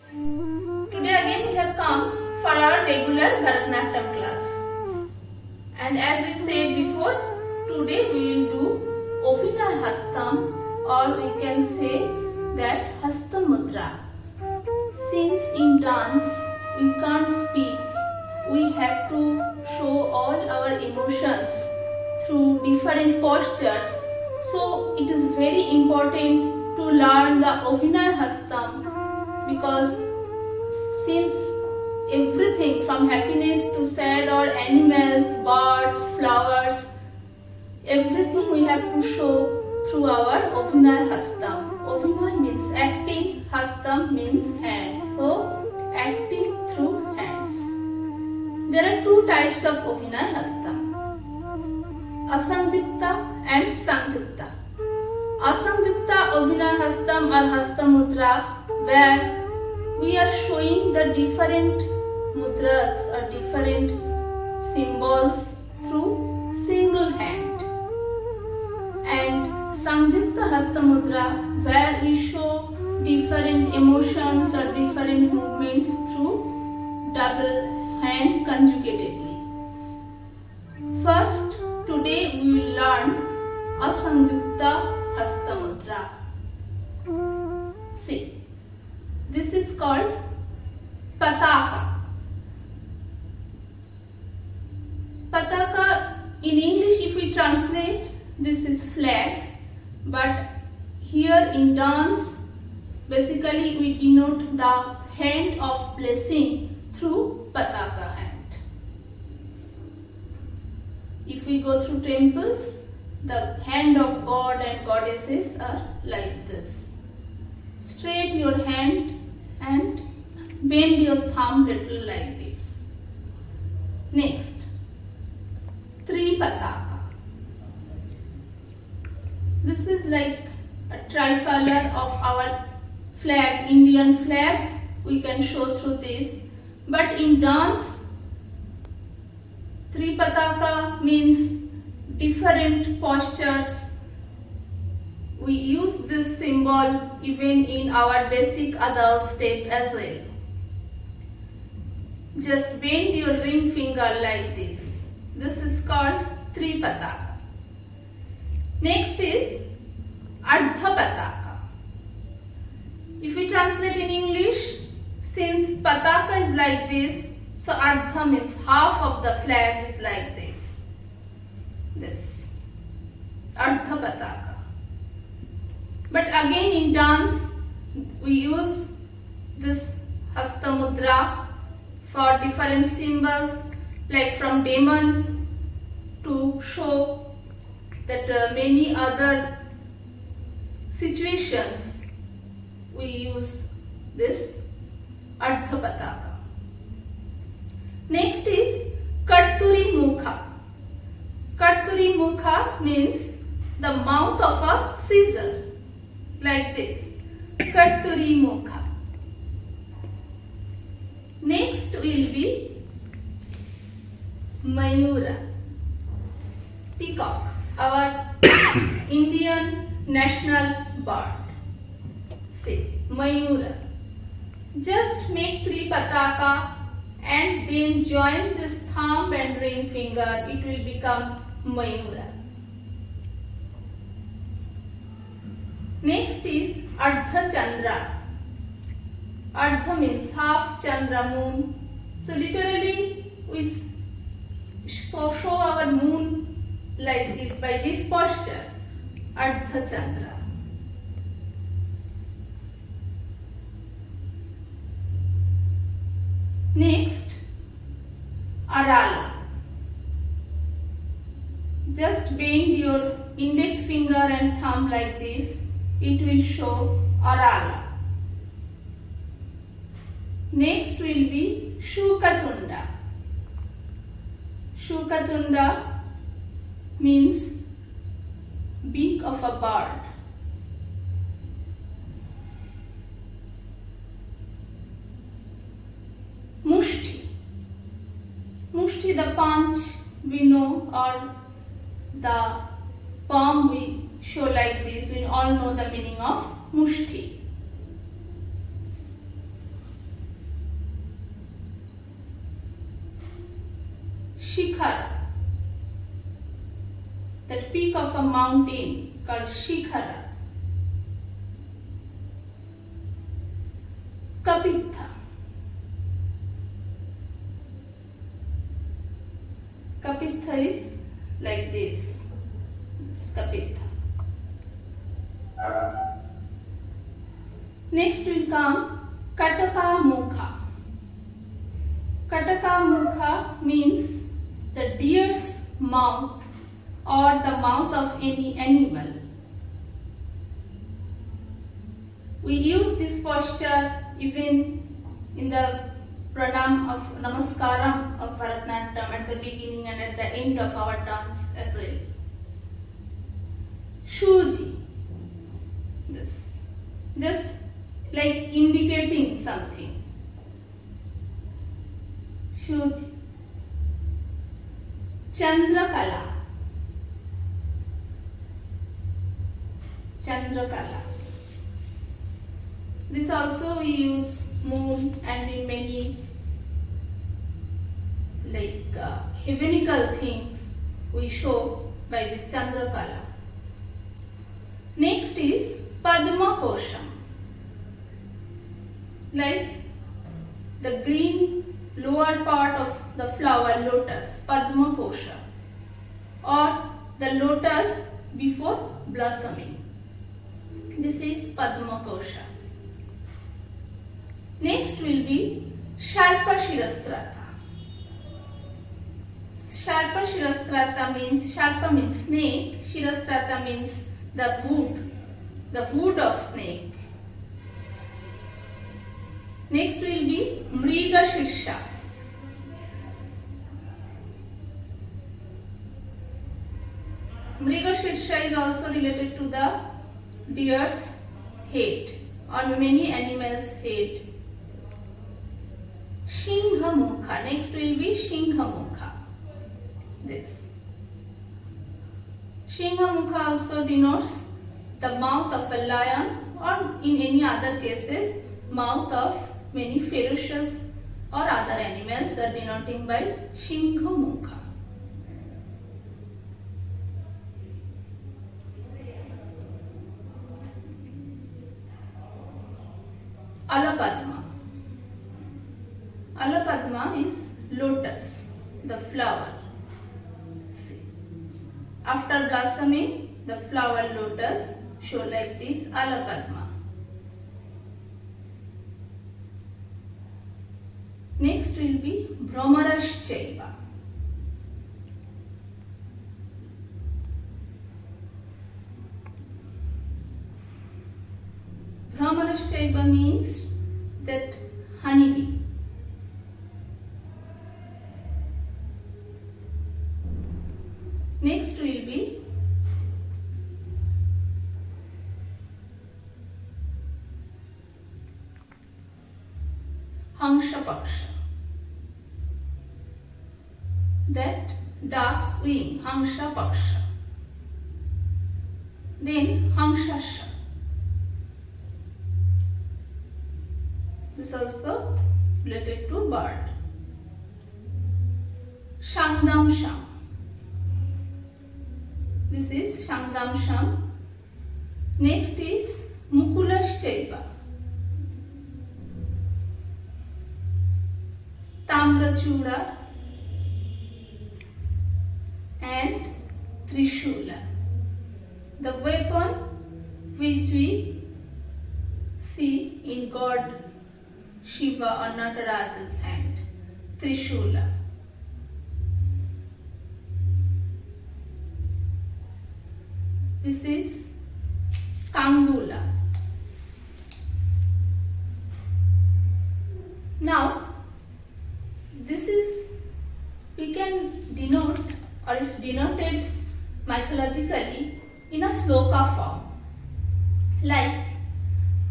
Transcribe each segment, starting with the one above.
Today again we have come for our regular Bharatanatyam class. And as we said before, today we will do Abhinay Hastam, or we can say that Hasta Mudra. Since in dance we can't speak, we have to show all our emotions through different postures. So it is very important to learn the Abhinay Hastam, because since everything from happiness to sad or animals, birds, flowers, everything we have to show through our Abhinay Hastam. Abhinay means acting, Hastam means hands. So acting through hands. There are two types of Abhinay Hastam: Asangyukta and Sangyukta. Asangyukta Abhinay Hastam or Hasta Mudra, where we are showing the different mudras or different symbols through single hand. And Sangyukta Hasta Mudra, where we show different emotions or different movements through double hand conjugatedly. First, today we will learn Asangyukta Hasta Mudra. See. This is called Pataka. Pataka, in English if we translate, this is flag, but here in dance, basically we denote the hand of blessing through Pataka hand. If we go through temples, the hand of God and goddesses are like this. Straight your hand and bend your thumb little like this. Next, Tripataka. This is like a tricolor of our flag, Indian flag. We can show through this. But in dance, Tripataka means different postures. We use this symbol even in our basic adult step as well. Just bend your ring finger like this. This is called Tripataka. Next is Ardhapataka. If we translate in English, since Pataka is like this, so Ardha means half of the flag is like this. This. Ardhapataka. But again in dance, we use this Hasta Mudra for different symbols, like from demon to show that many other situations we use this Ardhapataka. Next is Karturi Mukha. Karturi Mukha means the mouth of a scissor. Like this, Karturi Mukha. Next will be Mayura, peacock, our Indian national bird. See, Mayura. Just make Tripataka and then join this thumb and ring finger. It will become Mayura. Next is Ardha Chandra. Ardha means half, Chandra moon. So literally we show our moon like this, by this posture, Ardha Chandra. Next, Arala. Just bend your index finger and thumb like this. It will show Arala. Next will be Shukatunda. Shukatunda means beak of a bird. Mushti. Mushti, the punch we know, or the palm we show like this. We all know the meaning of mushti. Shikhara. That peak of a mountain called Shikhara. Kapitha. Kapitha is like this. It's Kapitha. Next will come Kataka Mukha. Kataka Mukha means the deer's mouth or the mouth of any animal. We use this posture even in the pranam of namaskaram of Bharatanatyam at the beginning and at the end of our dance as well. Shuji. This. Just like indicating something. Shuji. Chandrakala. Chandrakala. This also we use moon and in many like heavenical things we show by this Chandrakala. Next is Padma Kosham. Like the green lower part of the flower lotus, Padma Kosha, or the lotus before blossoming. This is Padma Kosha. Next will be Sharpa Shirastrata. Sharpa Shirastrata means, Sharpa means snake, Shirastrata means the wood of snake. Next will be Mriga Shirsha. Mriga Shirsha is also related to the deer's head or many animals' head. Shingha Mukha. Next will be Shingha Mukha. This. Shingha Mukha also denotes the mouth of a lion or in any other cases mouth of many ferocious or other animals are denoting by Shingha Mukha. Alapadma. Alapadma is lotus, the flower. See. After blossoming, the flower lotus show like this, Alapadma. Next will be Bhramaraschaiva. Bhramaraschaiva means that honeybee. Next will be Hangsha Paksha. That duck's wing, Hangsha Paksha. Then Hangshasha. This also related to bird. Shangdam Sham. This is Shangdam Sham. Next is Mukulaschaiva. Tamrachuda and Trishula. The weapon which we see in God Shiva or Nataraja's hand. Trishula. This is Kangula. Now, this is, we can denote or it's denoted mythologically in a sloka form. Like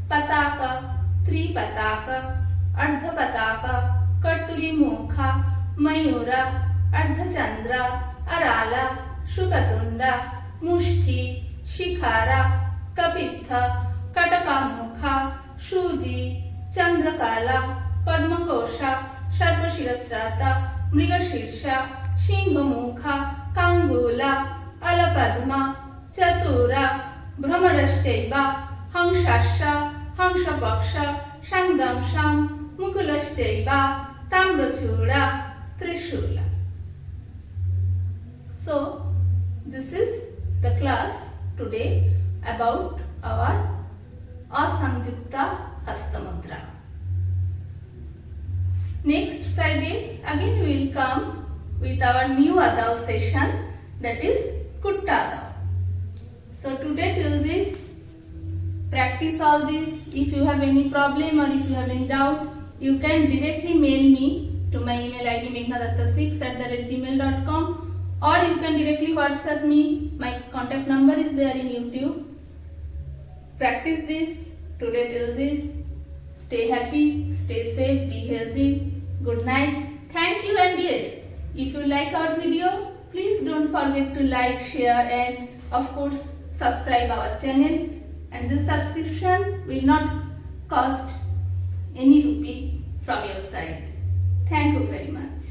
Pataka, Tripataka, Ardha Pataka, Kartuli Mokha, Mayura, Ardha Chandra, Arala, Shukatunda, Mushti, Shikhara, Kapitha, Katakamukha, Shuji, Chandrakala, Padmakosha, Sharpa Shirastrata, Mrigashirsha, Shinghamukha, Kangula, Alapadma, Chatura, Brahmarashchaiva, Hanshasha, Hanshapaksha, Shangdamsham, Mukulashchaiva, Tamrachura, Trishula. So, this is the class today about our Asangyukta Hastamudra. Next Friday again we will come with our new Adav session, that is Kutta Adav. So today till this, practice all this. If you have any problem or if you have any doubt, you can directly mail me to my email ID meghnaDatta6@gmail.com, or you can directly WhatsApp me. My contact number is there in YouTube. Practice this today till this. Stay happy, stay safe, be healthy. Good night. Thank you, and yes, if you like our video, please don't forget to like, share and of course subscribe our channel. And this subscription will not cost any rupee from your side. Thank you very much.